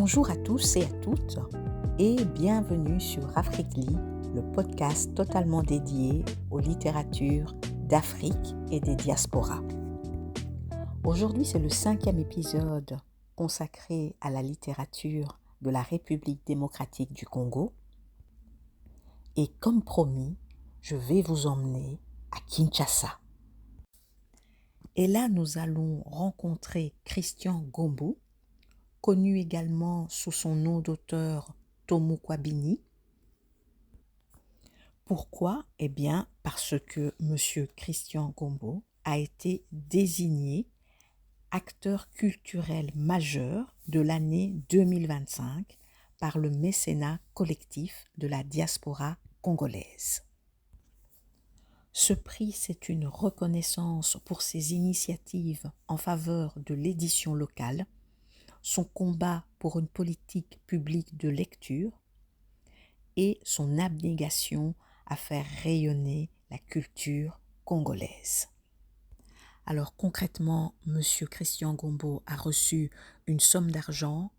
Bonjour à tous et à toutes et bienvenue sur Afriquely, le podcast totalement dédié aux littératures d'Afrique et des diasporas. Aujourd'hui, c'est le 5e épisode consacré à la littérature de la République démocratique du Congo. Et comme promis, je vais vous emmener à Kinshasa. Et là, nous allons rencontrer Christian Gombo, connu également sous son nom d'auteur Tomu Kwabini. Pourquoi ? Eh bien, parce que M. Christian Gombo a été désigné acteur culturel majeur de l'année 2025 par le mécénat collectif de la diaspora congolaise. Ce prix, c'est une reconnaissance pour ses initiatives en faveur de l'édition locale, son combat pour une politique publique de lecture et son abnégation à faire rayonner la culture congolaise. Alors concrètement, M. Christian Gombo a reçu une somme d'argent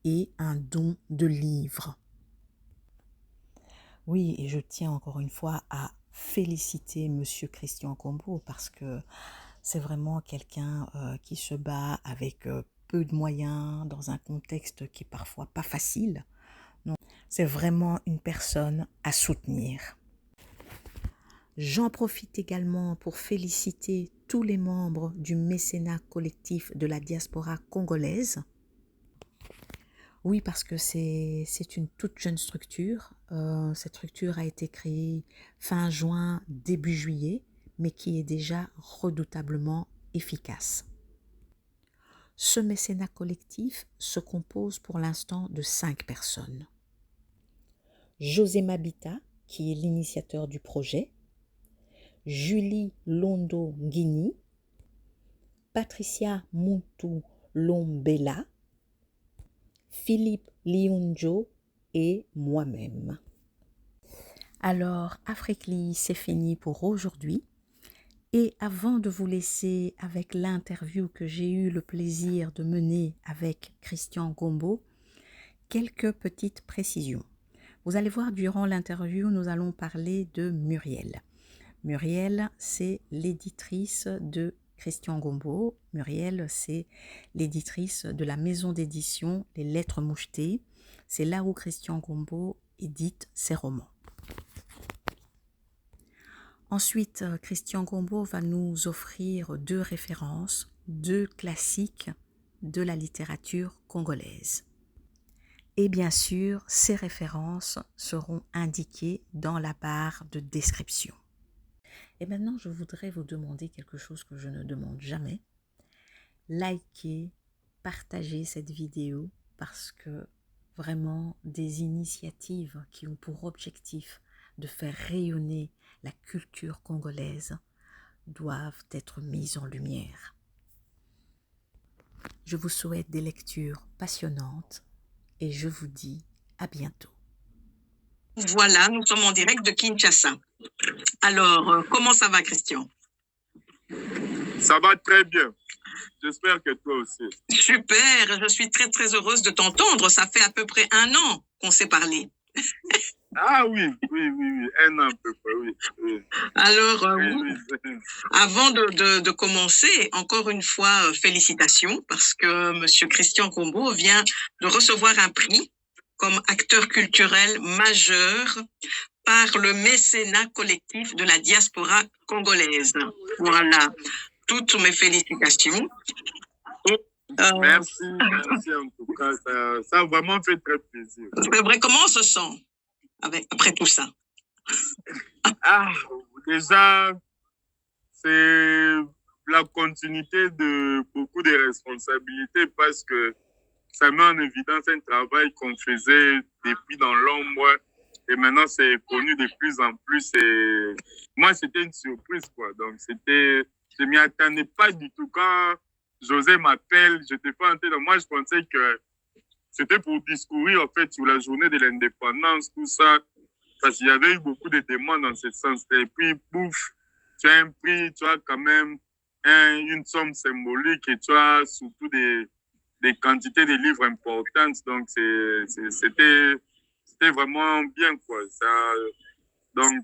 et un don de livres. Oui, et je tiens encore une fois à féliciter M. Christian Gombo parce que c'est vraiment quelqu'un qui se bat avec peu de moyens dans un contexte qui est parfois pas facile. Donc, c'est vraiment une personne à soutenir. J'en profite également pour féliciter tous les membres du mécénat collectif de la diaspora congolaise. Oui, parce que c'est une toute jeune structure. Cette structure a été créée fin juin, début juillet, mais qui est déjà redoutablement efficace. Ce mécénat collectif se compose pour l'instant de 5 personnes. José Mabita, qui est l'initiateur du projet, Julie Londo Nguini, Patricia Muntu Lombela, Philippe Liunjo et moi-même. Alors, Afriquely, c'est fini pour aujourd'hui. Et avant de vous laisser avec l'interview que j'ai eu le plaisir de mener avec Christian Gombo, quelques petites précisions. Vous allez voir, durant l'interview, nous allons parler de Muriel. Muriel, c'est l'éditrice de Christian Gombo. Muriel, c'est l'éditrice de la maison d'édition Les Lettres Mouchetées. C'est là où Christian Gombo édite ses romans. Ensuite, Christian Gombo va nous offrir 2 références, 2 classiques de la littérature congolaise. Et bien sûr, ces références seront indiquées dans la barre de description. Et maintenant, je voudrais vous demander quelque chose que je ne demande jamais. Likez, partagez cette vidéo parce que vraiment des initiatives qui ont pour objectif de faire rayonner la culture congolaise doivent être mises en lumière. Je vous souhaite des lectures passionnantes et je vous dis à bientôt. Voilà, nous sommes en direct de Kinshasa. Alors, comment ça va, Christian? Ça va très bien. J'espère que toi aussi. Super, je suis très très heureuse de t'entendre. Ça fait à peu près 1 an qu'on s'est parlé. Ah oui, 1 an à peu près, oui. Alors, Oui. avant de commencer, encore une fois, félicitations parce que M. Christian Gombo vient de recevoir un prix comme acteur culturel majeur par le mécénat collectif de la diaspora congolaise. Voilà, toutes mes félicitations. Merci en tout cas, ça a vraiment fait très plaisir. C'est vrai, comment on se sent après tout ça? Déjà, c'est la continuité de beaucoup de responsabilités parce que ça met en évidence un travail qu'on faisait depuis dans l'ombre et maintenant c'est connu de plus en plus. Et moi, c'était une surprise, quoi. Donc, je m'y attendais pas du tout. Quand José m'appelle, je n'étais pas en tête. Moi, je pensais que c'était pour discourir, en fait, sur la journée de l'indépendance, tout ça, parce qu'il y avait eu beaucoup de demandes dans ce sens. Et puis, pouf, tu as un prix, tu as quand même une somme symbolique et tu as surtout des des quantités de livres importantes. Donc, c'était vraiment bien, quoi. Donc,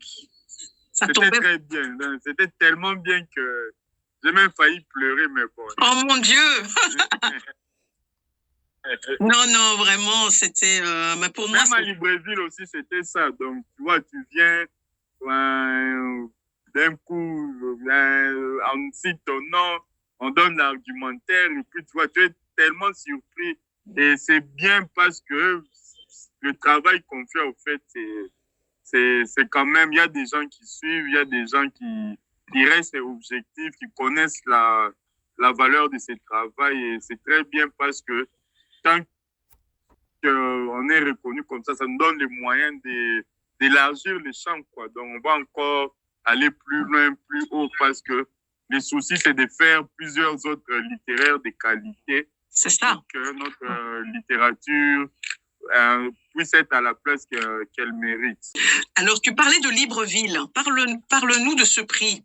Ça c'était tombait. très bien. C'était tellement bien que j'ai même failli pleurer, mais bon. Oh mon Dieu! Non, non, vraiment, c'était. Mais pour moi, même à Libreville aussi, c'était ça. Donc, tu vois, tu viens d'un coup, en cite ton nom, on donne l'argumentaire, et puis tu vois, tu es tellement surpris. Et c'est bien parce que le travail qu'on fait, au fait, c'est quand même, il y a des gens qui suivent, il y a des gens qui restent objectifs, qui connaissent la valeur de ce travail. Et c'est très bien parce que tant qu'on est reconnu comme ça nous donne les moyens d'élargir les champs, quoi. Donc, on va encore aller plus loin, plus haut, parce que le souci, c'est de faire plusieurs autres littéraires de qualité. C'est ça. Pour que notre littérature puisse être à la place qu'elle mérite. Alors, tu parlais de Libreville. Parle-nous de ce prix.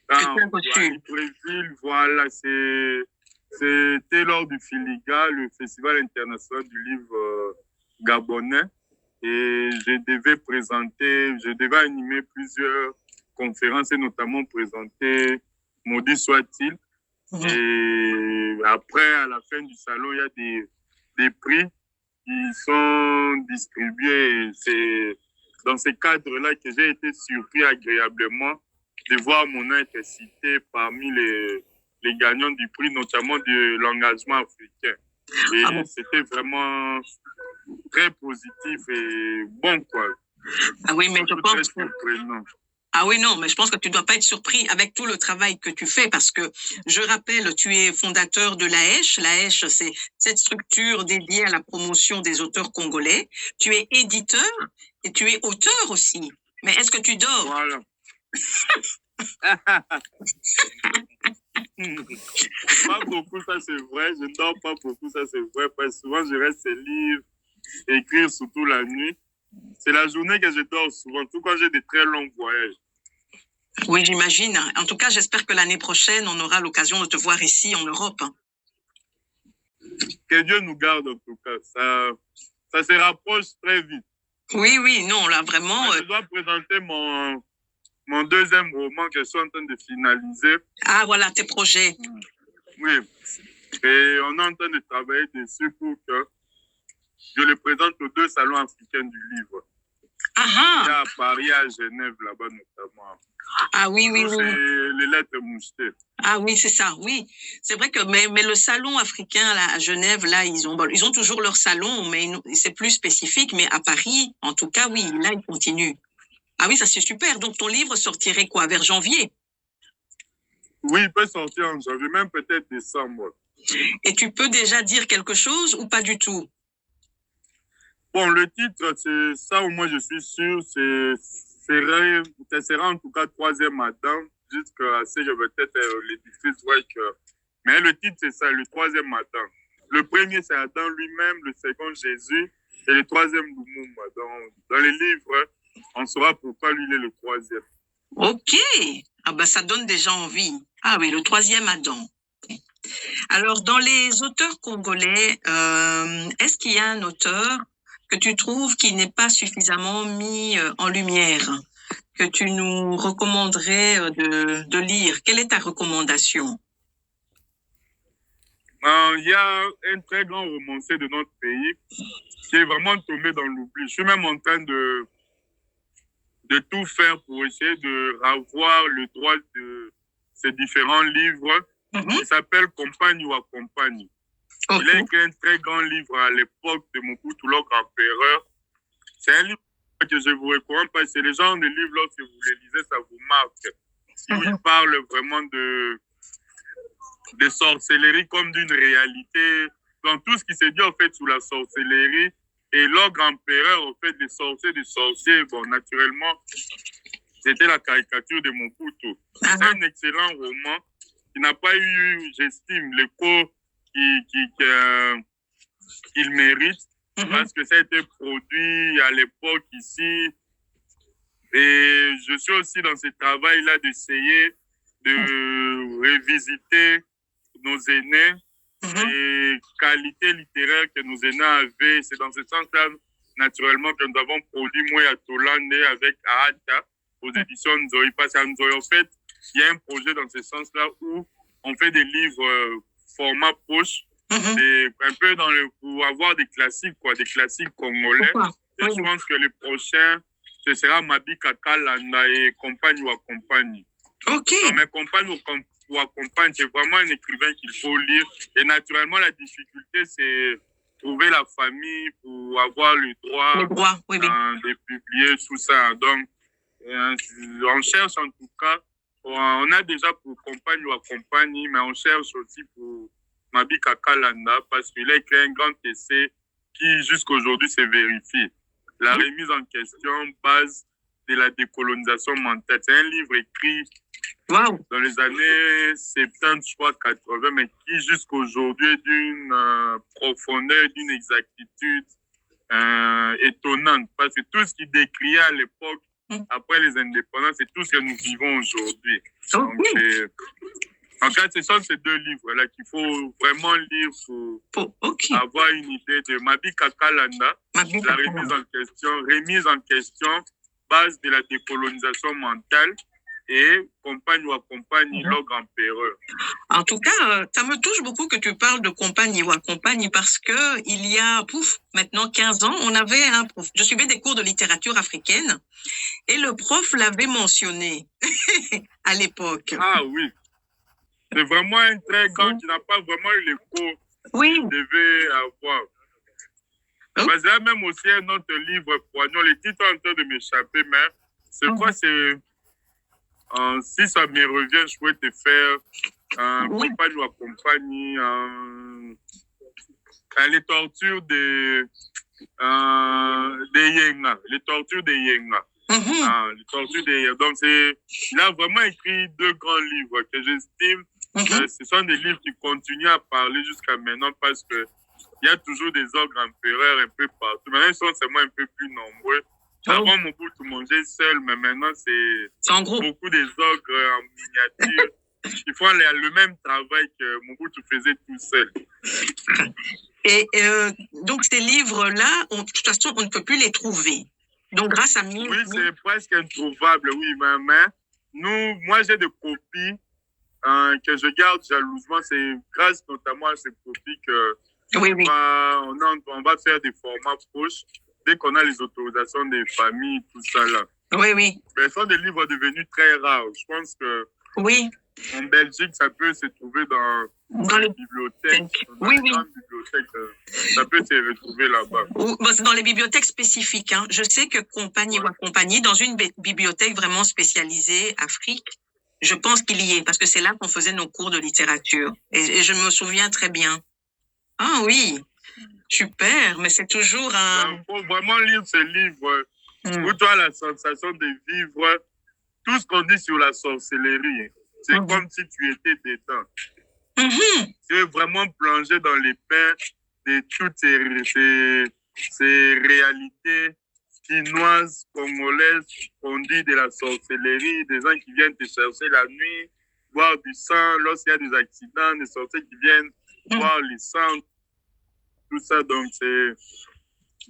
Libreville, voilà, c'était lors du FILIGA, le Festival international du livre gabonais. Et je devais animer plusieurs conférences et notamment présenter Maudit soit-il. Et après, à la fin du salon, il y a des prix qui sont distribués. Et c'est dans ce cadre-là que j'ai été surpris agréablement de voir mon nom être cité parmi les gagnants du prix, notamment de l'engagement africain. Et c'était vraiment très positif et bon, quoi. Ah oui, mais je pense que... Ah oui, non, mais je pense que tu ne dois pas être surpris avec tout le travail que tu fais parce que, je rappelle, tu es fondateur de l'AESH. l'AESH, c'est cette structure dédiée à la promotion des auteurs congolais. Tu es éditeur et tu es auteur aussi. Mais est-ce que tu dors? Voilà. Pas beaucoup, ça c'est vrai. Je ne dors pas beaucoup, ça c'est vrai. Parce que souvent, je reste à lire, écrire surtout la nuit. C'est la journée que je dors souvent, tout quand j'ai des très longs voyages. Oui, j'imagine. En tout cas, j'espère que l'année prochaine, on aura l'occasion de te voir ici en Europe. Que Dieu nous garde, en tout cas. Ça se rapproche très vite. Oui, oui, non, là, vraiment... Je dois présenter mon deuxième roman que je suis en train de finaliser. Ah, voilà, tes projets. Oui. Et on est en train de travailler dessus pour que je le présente aux 2 salons africains du livre. Ah, il y a à Paris et à Genève, là-bas notamment. Ah oui, oui, oui. C'est les lettres mouchetées. Ah oui, c'est ça, oui. C'est vrai que, mais le salon africain, là, à Genève, là, ils ont toujours leur salon, mais c'est plus spécifique. Mais à Paris, en tout cas, oui, là, ils continuent. Ah oui, ça c'est super. Donc, ton livre sortirait quoi, vers janvier? Oui, il peut sortir en janvier, même peut-être décembre. Et tu peux déjà dire quelque chose ou pas du tout? Bon, le titre, c'est ça, au moins je suis sûr, ce sera en tout cas 3e Adam, jusqu'à ce que peut-être l'éditrice voit que... Mais le titre, c'est ça, le 3e Adam. Le premier, c'est Adam lui-même, le second, Jésus, et le 3e, Lumumba. Dans les livres, on saura pourquoi lui, il est le 3e. Ok. Ah ben, ça donne déjà envie. Ah oui, le 3e Adam. Alors, dans les auteurs congolais, est-ce qu'il y a un auteur que tu trouves qui n'est pas suffisamment mis en lumière, que tu nous recommanderais de lire? Quelle est ta recommandation? Il y a un très grand romancier de notre pays qui est vraiment tombé dans l'oubli. Je suis même en train de tout faire pour essayer de revoir le droit de ces différents livres. Il s'appelle Compagne ou Accompagne. Il a écrit un très grand livre à l'époque de Mobutu, l'ogre empereur. C'est un livre que je vous recommande parce que c'est le genre de livre, lorsque vous le lisez, ça vous marque. Il parle vraiment de sorcellerie comme d'une réalité. Dans tout ce qui s'est dit, en fait, sous la sorcellerie. Et l'ogre empereur, en fait, des sorciers, bon, naturellement, c'était la caricature de Mobutu. C'est un excellent roman qui n'a pas eu, j'estime, l'écho qu'il mérite, parce que ça a été produit à l'époque ici. Et je suis aussi dans ce travail-là d'essayer de revisiter nos aînés les qualités littéraires que nos aînés avaient. C'est dans ce sens-là, naturellement, que nous avons produit Moya Tolande avec Aata aux éditions Nzoï. Parce qu'à Nzoï, en fait, il y a un projet dans ce sens-là où on fait des livres format poche, un peu pour avoir des classiques, quoi, des classiques congolais. Et je pense que le prochain, ce sera Mabi Kakalanda et Compagne ou Accompagne. Ok. Donc, mais Compagne ou Accompagne, c'est vraiment un écrivain qu'il faut lire. Et naturellement, la difficulté, c'est trouver la famille pour avoir le droit de publier tout ça. Donc, on cherche en tout cas, on a déjà pour Compagne ou Accompagne, mais on cherche aussi pour Mabi Kakalanda parce qu'il a écrit un grand essai qui jusqu'à aujourd'hui se vérifie. La remise en question, base de la décolonisation mentale. C'est un livre écrit dans les années 70, je crois, 80, mais qui jusqu'à aujourd'hui est d'une profondeur, d'une exactitude étonnante. Parce que tout ce qu'il décriait à l'époque, après les indépendances, c'est tout ce que nous vivons aujourd'hui. Donc, en fait, ce sont ces deux livres-là qu'il faut vraiment lire pour avoir une idée de Mabi Kakalanda, la remise en question, base de la décolonisation mentale et Compagne ou Accompagne, l'ogre empereur. En tout cas, ça me touche beaucoup que tu parles de Compagne ou Accompagne parce que il y a, maintenant 15 ans, on avait un prof. Je suivais des cours de littérature africaine et le prof l'avait mentionné à l'époque. Ah oui. C'est vraiment un très grand qui n'a pas vraiment eu l'écho qu'il devait avoir. Parce qu'il y a même aussi un autre livre poignant. Les titres sont en train de m'échapper, mais c'est quoi? C'est si ça me revient, je pourrais te faire Compagne ou Accompagne. Les tortures des Yenga. Les tortures des Yenga. Les tortures des Yenga. Donc, il a vraiment écrit deux grands livres que j'estime. Ce sont des livres qui continuent à parler jusqu'à maintenant parce que il y a toujours des ogres empereurs un peu partout. Maintenant, ils sont seulement un peu plus nombreux. Avant, Mobutu mangeait seul, mais maintenant, c'est beaucoup des ogres en miniature. Ils font le même travail que Mobutu faisait tout seul. Et donc, ces livres-là, de toute façon, on ne peut plus les trouver. Donc, grâce à Oui, c'est presque introuvable, oui. Mais moi, j'ai des copies que je garde jalousement. C'est grâce notamment à ces copies que on va faire des formats proches dès qu'on a les autorisations des familles, tout ça là. Mais ce sont des livres devenus très rares. Je pense que en Belgique, ça peut se trouver dans les bibliothèques. Dans les grandes bibliothèques, ça peut se retrouver là-bas. C'est dans les bibliothèques spécifiques. Hein. Je sais que Compagne ou Accompagne, dans une bibliothèque vraiment spécialisée Afrique, je pense qu'il y est, parce que c'est là qu'on faisait nos cours de littérature. Et je me souviens très bien. Ah oui, super, mais c'est toujours un... Il faut vraiment lire ce livre où tu as la sensation de vivre tout ce qu'on dit sur la sorcellerie. C'est comme si tu étais dedans. Tu es vraiment plongé dans les bains de toutes ces réalités chinoises, congolaises, qu'on dit de la sorcellerie, des gens qui viennent te chercher la nuit, boire du sang lorsqu'il y a des accidents, des sorciers qui viennent boire le sang, tout ça. Donc, c'est...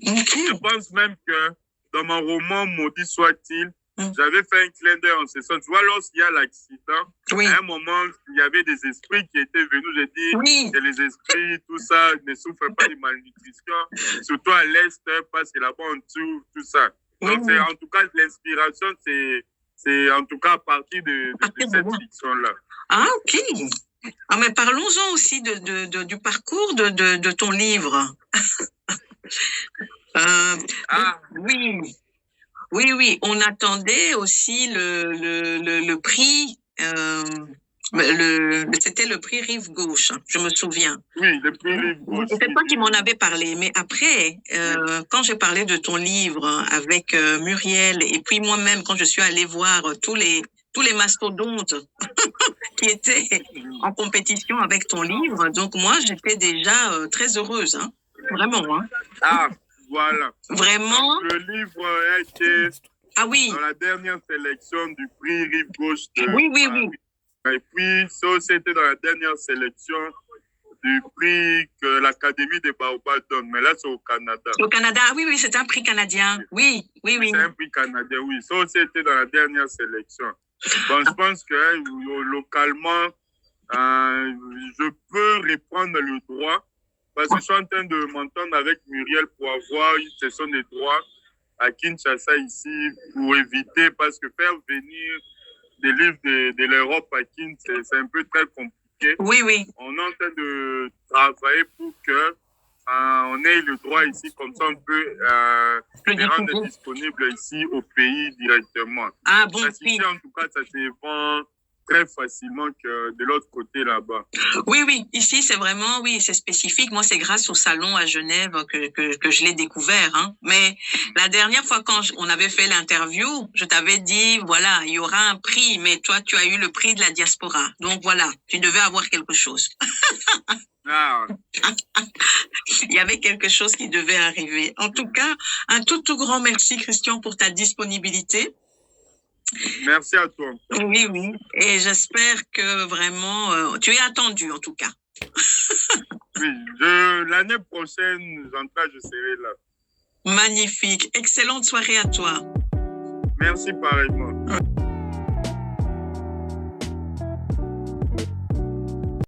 Je pense même que dans mon roman Maudit soit-il, j'avais fait un clin d'œil en ce sens. Tu vois, lorsqu'il y a l'accident, à un moment, il y avait des esprits qui étaient venus. J'ai dit que les esprits, tout ça, ne souffrent pas de malnutrition, surtout à l'Est, parce que là-bas, on tue, tout ça. Donc, en tout cas, l'inspiration, c'est en tout cas à partir de cette fiction-là. Ah, ok. Ah, mais parlons-en aussi du parcours de ton livre. Oui, on attendait aussi le prix, c'était le prix Rive Gauche, je me souviens. Oui, le prix Rive Gauche. C'est toi qui m'en avais parlé, mais après, quand j'ai parlé de ton livre avec Muriel, et puis moi-même, quand je suis allée voir tous les mastodontes qui étaient en compétition avec ton livre, donc moi, j'étais déjà très heureuse, hein, vraiment. Hein. Ah, voilà. Vraiment. Donc, le livre a été dans la dernière sélection du prix Rive Gauche. Oui. Et puis, ça aussi était dans la dernière sélection du prix que l'Académie des Baobabs donne, mais là, c'est au Canada. Au Canada, oui, c'est un prix canadien. Oui. C'est un prix canadien, oui. Ça aussi était dans la dernière sélection. Bon, je pense que localement, je peux reprendre le droit parce que je suis en train de m'entendre avec Muriel pour avoir une session de droit à Kinshasa ici pour éviter, parce que faire venir des livres de l'Europe à Kinshasa, c'est un peu très compliqué. Oui. On est en train de travailler pour que on ait le droit ici, comme ça on peut les rendre disponibles ici au pays directement. Ah bon, ici, en tout cas, ça se vend très facilement que de l'autre côté là-bas. Oui, ici c'est vraiment, c'est spécifique. Moi, c'est grâce au salon à Genève que je l'ai découvert. Hein. Mais la dernière fois quand on avait fait l'interview, je t'avais dit, voilà, il y aura un prix, mais toi, tu as eu le prix de la diaspora. Donc voilà, tu devais avoir quelque chose. Ah. Il y avait quelque chose qui devait arriver. En tout cas, un tout grand merci, Christian, pour ta disponibilité. Merci à toi. Oui. Et j'espère que vraiment, tu es attendu en tout cas. Oui, l'année prochaine, je serai là. Magnifique. Excellente soirée à toi. Merci pareillement.